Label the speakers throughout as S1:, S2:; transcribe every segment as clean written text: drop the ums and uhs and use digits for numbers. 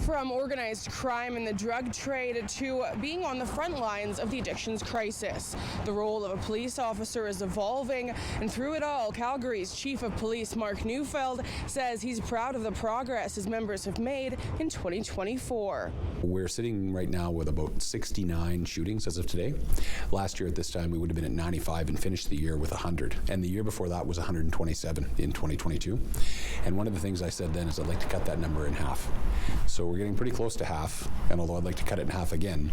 S1: From organized crime and the drug trade to being on the front lines of the addictions crisis. The role of a police officer is evolving, and through it all, Calgary's Chief of Police Mark Neufeld says he's proud of the progress his members have made in 2024.
S2: We're sitting right now with about 69 shootings as of today. Last year at this time we would have been at 95 and finished the year with 100. And the year before that was 127 in 2022. And one of the things I said then is I'd like to cut that number in half. So we're getting pretty close to half, and although I'd like to cut it in half again,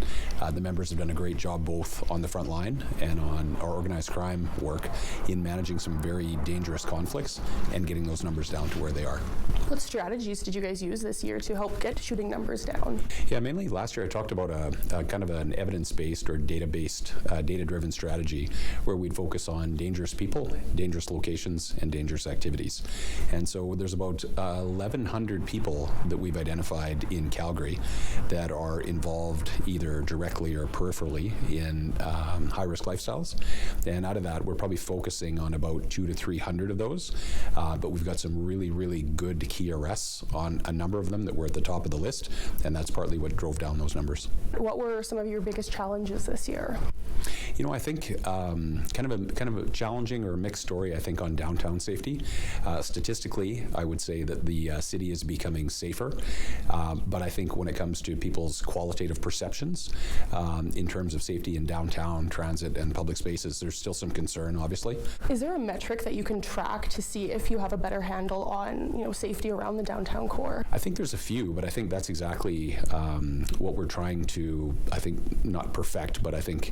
S2: the members have done a great job both on the front line and on our organized crime work in managing some very dangerous conflicts and getting those numbers down to where they are.
S1: What strategies did you guys use this year to help get shooting numbers down?
S2: Yeah, mainly last year I talked about a kind of an evidence-based or data-based, data-driven strategy where we'd focus on dangerous people, dangerous locations, and dangerous activities. And so there's about 1,100 people that we've identified in Calgary that are involved either directly or peripherally in high-risk lifestyles. And out of that, we're probably focusing on about 200 to 300 of those. But we've got some really, really good key arrests on a number of them that were at the top of the list, and that's partly what drove down those numbers.
S1: What were some of your biggest challenges this year?
S2: You know, I think kind of a challenging or mixed story, I think, on downtown safety. Statistically, I would say that the city is becoming safer, but I think when it comes to people's qualitative perceptions in terms of safety in downtown transit and public spaces, there's still some concern, obviously.
S1: Is there a metric that you can track to see if you have a better handle on, safety around the downtown core?
S2: I think there's a few, but I think that's exactly what we're trying to, I think, not perfect, but I think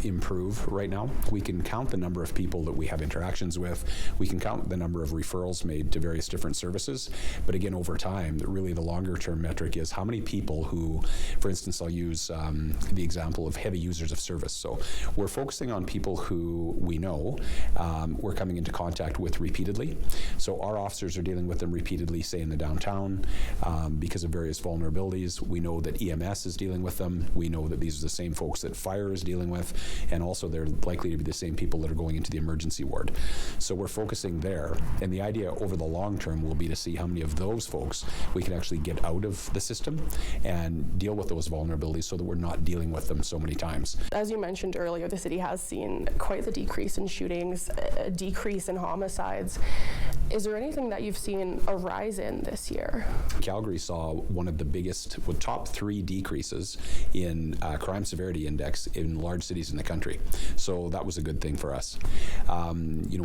S2: improve right now. We can count the number of people that we have interactions with. We can count the number of referrals made to various different services. But again, over time, really the longer term metric is how many people who, for instance, I'll use the example of heavy users of service. So we're focusing on people who we know we're coming into contact with repeatedly. So our officers are dealing with them repeatedly, say in the downtown, because of various vulnerabilities. We know that EMS is dealing with them. We know that these are the same folks that fire is dealing with, and also they're likely to be the same people that are going into the emergency ward. So we're focusing there, and the idea over the long term will be to see how many of those folks we can actually get out of the system and deal with those vulnerabilities so that we're not dealing with them so many times.
S1: As you mentioned earlier, the city has seen quite the decrease in shootings, a decrease in homicides. Is there anything that you've seen a rise in this year? Calgary
S2: saw one of the biggest, top 3 decreases in crime severity index in large cities in the country. So that was a good thing for us.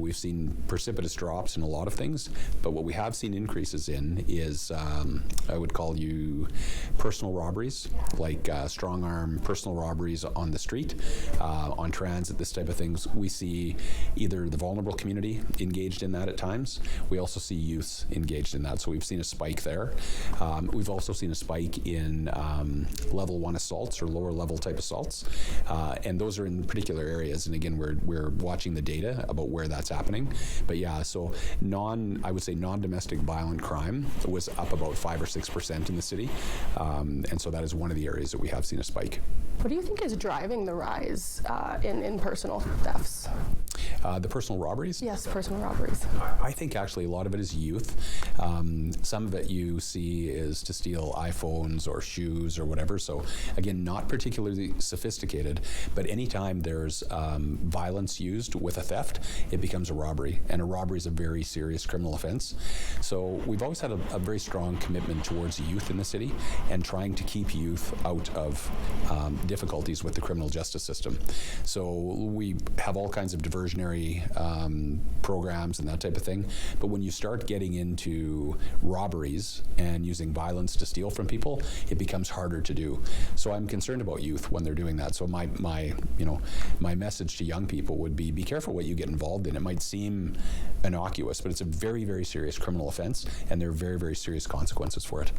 S2: We've seen precipitous drops in a lot of things, but what we have seen increases in is, I would call you personal robberies, like strong arm personal robberies on the street, on transit, this type of things. We see either the vulnerable community engaged in that at times. We also see youths engaged in that, so we've seen a spike there. We've also seen a spike in level 1 assaults or lower level type assaults, and those are in particular areas, and again we're watching the data about where that's happening. But yeah, so I would say non-domestic violent crime was up about 5 or 6% in the city, and so that is one of the areas that we have seen a spike.
S1: What do you think is driving the rise in personal thefts?
S2: The personal robberies?
S1: Yes, personal robberies.
S2: I think actually a lot of it is youth. Some of it you see is to steal iPhones or shoes or whatever. So again, not particularly sophisticated, but anytime there's violence used with a theft, it becomes a robbery. And a robbery is a very serious criminal offense. So we've always had a very strong commitment towards youth in the city and trying to keep youth out of difficulties with the criminal justice system. So we have all kinds of diversionary programs and that type of thing. But when you start getting into robberies and using violence to steal from people, it becomes harder to do. So I'm concerned about youth when they're doing that. So my message to young people would be careful what you get involved in. It might seem innocuous, but it's a very, very serious criminal offense, and there are very, very serious consequences for it.